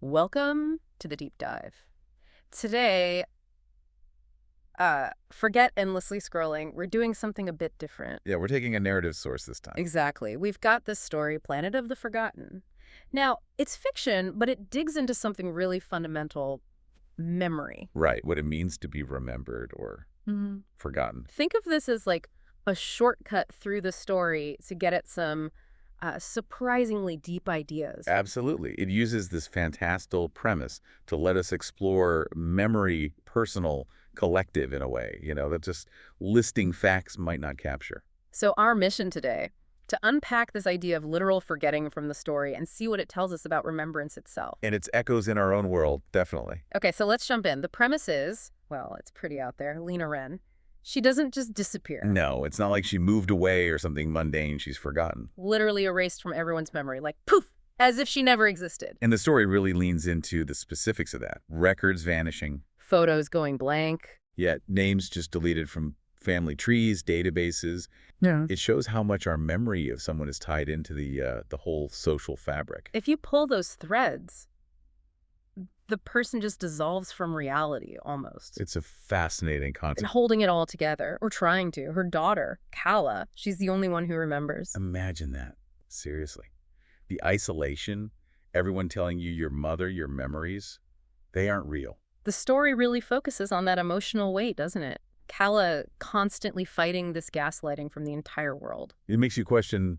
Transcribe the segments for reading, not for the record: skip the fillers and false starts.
Welcome to the deep dive. Today, forget endlessly scrolling. We're doing something a bit different. Yeah, we're taking a narrative source this time. Exactly. We've got this story, Planet of the Forgotten. Now, it's fiction, but it digs into something really fundamental, memory. Right, what it means to be remembered or forgotten. Think of this as like a shortcut through the story to get at some surprisingly deep ideas. Absolutely. It uses this fantastical premise to let us explore memory, personal, collective in a way, that just listing facts might not capture. So our mission today, to unpack this idea of literal forgetting from the story and see what it tells us about remembrance itself. And its echoes in our own world, definitely. Okay, so let's jump in. The premise is, well, it's pretty out there, Lena Wren. She doesn't just disappear. No, it's not like she moved away or something mundane she's forgotten. Literally erased from everyone's memory, like poof, as if she never existed. And the story really leans into the specifics of that. Records vanishing. Photos going blank. Yet names just deleted from family trees, databases. Yeah. It shows how much our memory of someone is tied into the whole social fabric. If you pull those threads, the person just dissolves from reality almost. It's a fascinating And concept. holding it all together, or trying to. Her daughter, Calla, she's the only one who remembers. Imagine that. Seriously. The isolation, everyone telling you your mother, your memories, they aren't real. The story really focuses on that emotional weight, doesn't it? Calla constantly fighting this gaslighting from the entire world. It makes you question,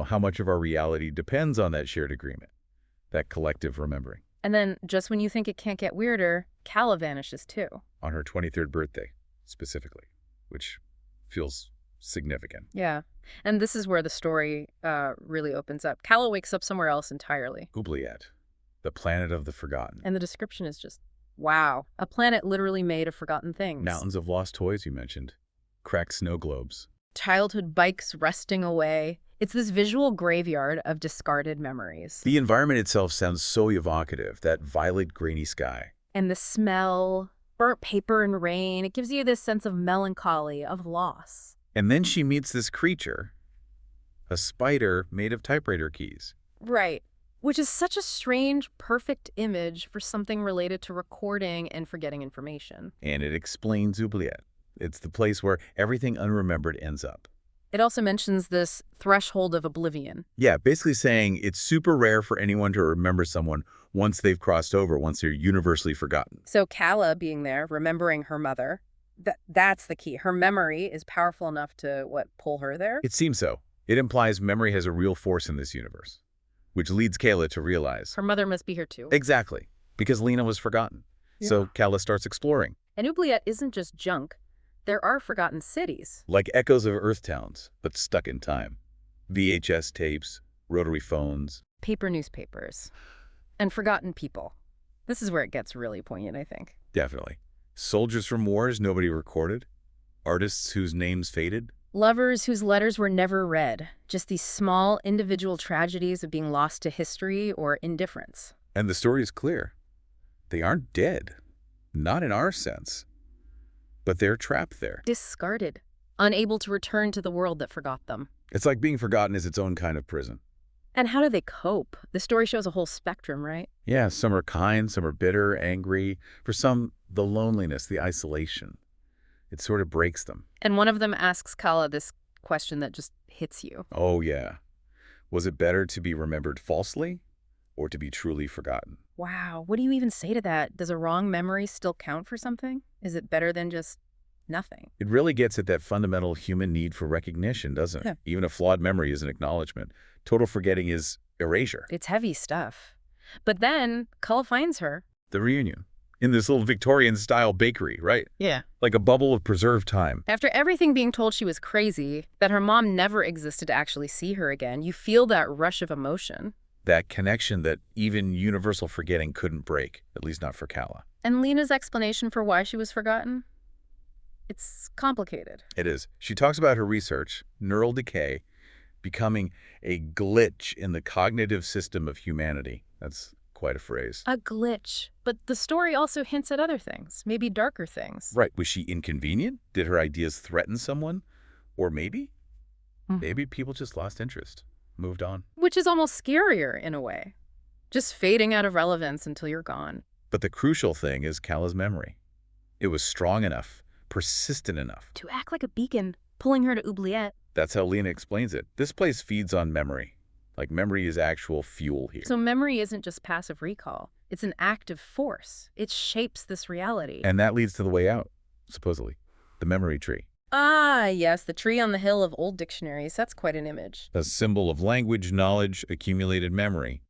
how much of our reality depends on that shared agreement, that collective remembering. And then, just when you think it can't get weirder, Calla vanishes too. On her 23rd birthday, specifically, which feels significant. Yeah. And this is where the story really opens up. Calla wakes up somewhere else entirely. Oubliette, the planet of the forgotten. And the description is just, wow. A planet literally made of forgotten things. Mountains of lost toys, you mentioned. Cracked snow globes. Childhood bikes rusting away. It's this visual graveyard of discarded memories. The environment itself sounds so evocative, that violet, grainy sky. And the smell, burnt paper and rain, it gives you this sense of melancholy, of loss. And then she meets this creature, a spider made of typewriter keys. Right. Which is such a strange, perfect image for something related to recording and forgetting information. And it explains Oubliette. It's the place where everything unremembered ends up. It also mentions this threshold of oblivion. Yeah, basically saying it's super rare for anyone to remember someone once they've crossed over, once they're universally forgotten. So Calla being there, remembering her mother, that's the key. Her memory is powerful enough to, pull her there? It seems so. It implies memory has a real force in this universe, which leads Calla to realize. Her mother must be here too. Exactly, because Lena was forgotten. Yeah. So Calla starts exploring. And Oubliette isn't just junk. There are forgotten cities. Like echoes of Earth towns, but stuck in time. VHS tapes, rotary phones. Paper newspapers. And forgotten people. This is where it gets really poignant, I think. Definitely. Soldiers from wars nobody recorded. Artists whose names faded. Lovers whose letters were never read. Just these small individual tragedies of being lost to history or indifference. And the story is clear. They aren't dead. Not in our sense. But they're trapped there. Discarded. Unable to return to the world that forgot them. It's like being forgotten is its own kind of prison. And how do they cope? The story shows a whole spectrum, right? Yeah, some are kind, some are bitter, angry. For some, the loneliness, the isolation. It sort of breaks them. And one of them asks Calla this question that just hits you. Oh, yeah. Was it better to be remembered falsely or to be truly forgotten? Wow, what do you even say to that? Does a wrong memory still count for something? Is it better than just nothing? It really gets at that fundamental human need for recognition, doesn't it? Yeah. Even a flawed memory is an acknowledgement. Total forgetting is erasure. It's heavy stuff. But then Calla finds her. The reunion. In this little Victorian-style bakery, right? Yeah. Like a bubble of preserved time. After everything being told she was crazy, that her mom never existed to actually see her again, you feel that rush of emotion. That connection that even universal forgetting couldn't break, at least not for Calla. And Lena's explanation for why she was forgotten? It's complicated. It is. She talks about her research, neural decay, becoming a glitch in the cognitive system of humanity. That's quite a phrase. A glitch. But the story also hints at other things, maybe darker things. Right. Was she inconvenient? Did her ideas threaten someone? Or maybe people just lost interest, moved on. Which is almost scarier in a way. Just fading out of relevance until you're gone. But the crucial thing is Calla's memory. It was strong enough, persistent enough. To act like a beacon, pulling her to Oubliette. That's how Lena explains it. This place feeds on memory. Like memory is actual fuel here. So memory isn't just passive recall. It's an active force. It shapes this reality. And that leads to the way out, supposedly. The memory tree. Ah, yes, the tree on the hill of old dictionaries. That's quite an image. A symbol of language, knowledge, accumulated memory.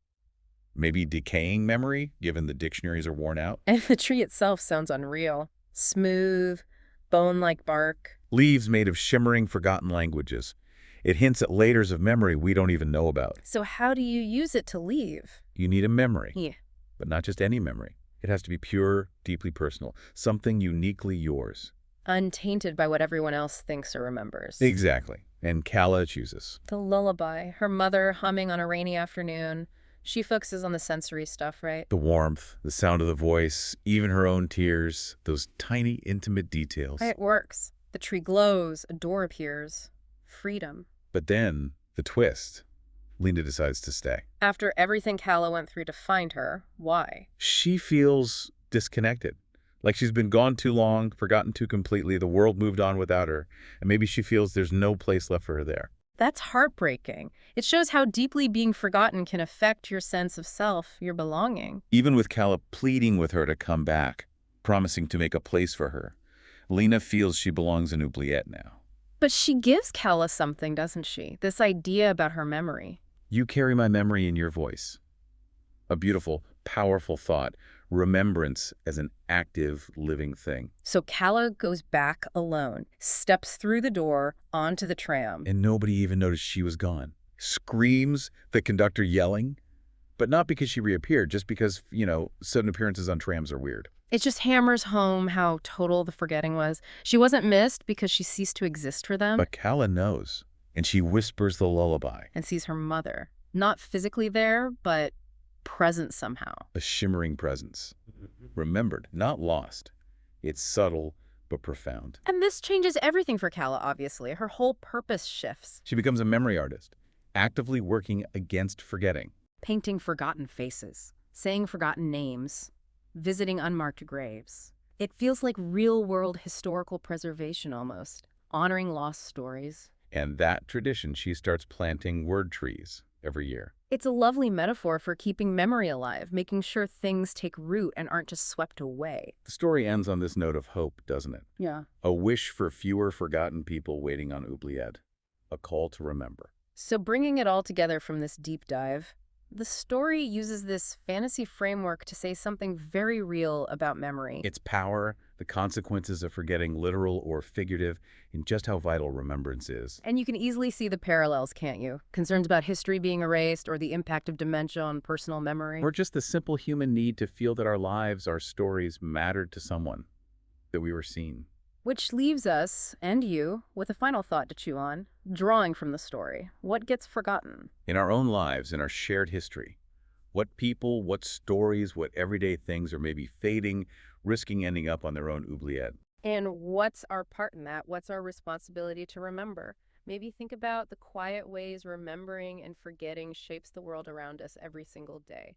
Maybe decaying memory, given the dictionaries are worn out. And the tree itself sounds unreal. Smooth, bone-like bark. Leaves made of shimmering, forgotten languages. It hints at layers of memory we don't even know about. So how do you use it to leave? You need a memory. Yeah. But not just any memory. It has to be pure, deeply personal, something uniquely yours. Untainted by what everyone else thinks or remembers. Exactly. And Calla chooses. The lullaby, her mother humming on a rainy afternoon. She focuses on the sensory stuff, right? The warmth, the sound of the voice, even her own tears, those tiny, intimate details. It works. The tree glows, a door appears. Freedom. But then, the twist. Lena decides to stay. After everything Calla went through to find her, why? She feels disconnected. Like she's been gone too long, forgotten too completely, the world moved on without her, and maybe she feels there's no place left for her there. That's heartbreaking. It shows how deeply being forgotten can affect your sense of self, your belonging. Even with Calla pleading with her to come back, promising to make a place for her, Lena feels she belongs in Oubliette now. But she gives Calla something, doesn't she? This idea about her memory. You carry my memory in your voice. A beautiful, powerful thought. Remembrance as an active, living thing. So Calla goes back alone, steps through the door, onto the tram. And nobody even noticed she was gone. Screams, the conductor yelling. But not because she reappeared, just because, sudden appearances on trams are weird. It just hammers home how total the forgetting was. She wasn't missed because she ceased to exist for them. But Calla knows, and she whispers the lullaby. And sees her mother. Not physically there, but present somehow. A shimmering presence. Remembered, not lost. It's subtle, but profound. And this changes everything for Calla, obviously. Her whole purpose shifts. She becomes a memory artist, actively working against forgetting. Painting forgotten faces, saying forgotten names, visiting unmarked graves. It feels like real-world historical preservation almost, honoring lost stories. And that tradition, she starts planting word trees every year. It's a lovely metaphor for keeping memory alive, making sure things take root and aren't just swept away. The story ends on this note of hope, doesn't it? Yeah. A wish for fewer forgotten people waiting on Oubliette. A call to remember. So bringing it all together from this deep dive, the story uses this fantasy framework to say something very real about memory. Its power, the consequences of forgetting, literal or figurative, and just how vital remembrance is. And you can easily see the parallels, can't you? Concerns about history being erased or the impact of dementia on personal memory. Or just the simple human need to feel that our lives, our stories mattered to someone, that we were seen. Which leaves us, and you, with a final thought to chew on, drawing from the story. What gets forgotten? In our own lives, in our shared history. What people, what stories, what everyday things are maybe fading, risking ending up on their own oubliette. And what's our part in that? What's our responsibility to remember? Maybe think about the quiet ways remembering and forgetting shapes the world around us every single day.